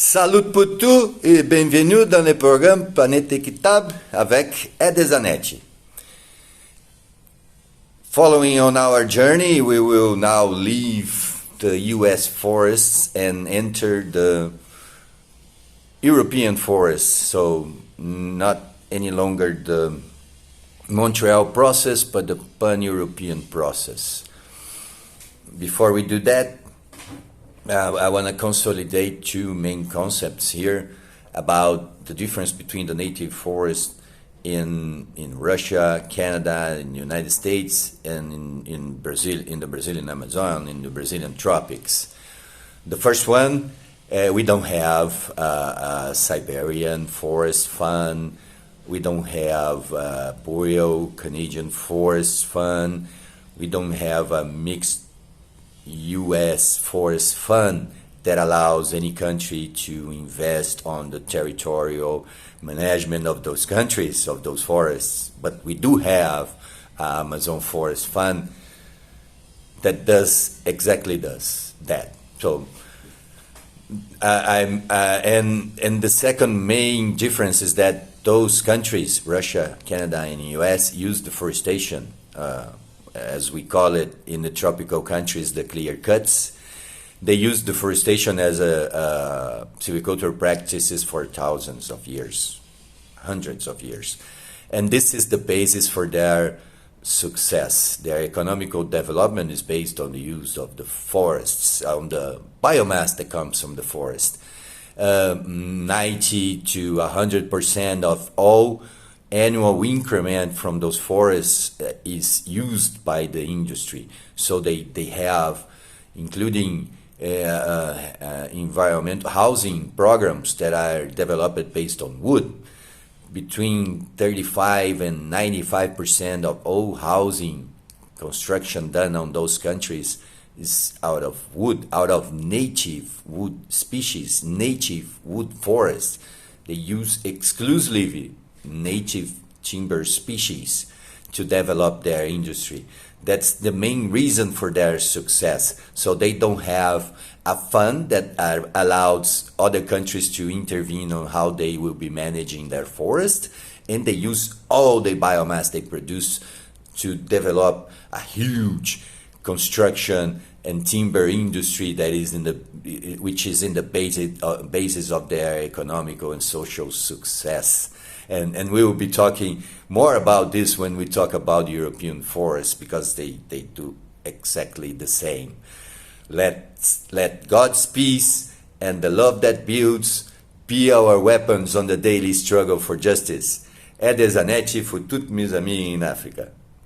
Salut pour tous et bienvenue dans le programme Planète Équitable avec Ed Zanetti. Following on our journey, we will now leave the US forests and enter the European forests. So not any longer the Montreal process, but the pan-European process. Before we do that, I want to consolidate two main concepts here about the difference between the native forest in Russia, Canada, in the United States, and in Brazil, in the Brazilian Amazon, in the Brazilian tropics. The first one, we don't have a Siberian forest fund. We don't have a Boreal Canadian forest fund. We don't have a mixed U.S. forest fund that allows any country to invest on the territorial management of those countries, of those forests. But we do have Amazon Forest Fund that does exactly that. So, and the second main difference is that those countries, Russia, Canada, and the U.S., use deforestation, as we call it in the tropical countries, the clear cuts. They use deforestation as a silviculture practices for thousands of years, hundreds of years. And this is the basis for their success. Their economical development is based on the use of the forests, on the biomass that comes from the forest. 90 to 100% of all annual increment from those forests is used by the industry. So they have, including environmental housing programs that are developed based on wood. Between 35 and 95% of all housing construction done on those countries is out of wood, out of native wood species, native wood forests. They use exclusively native timber species to develop their industry. That's the main reason for their success. So they don't have a fund that allows other countries to intervene on how they will be managing their forest, and they use all the biomass they produce to develop a huge construction and timber industry that is which is in the basis of their economical and social success. And we will be talking more about this when we talk about European forests, because they do exactly the same. Let God's peace and the love that builds be our weapons on the daily struggle for justice. Ed Zanetti for toutes mes amis in Africa.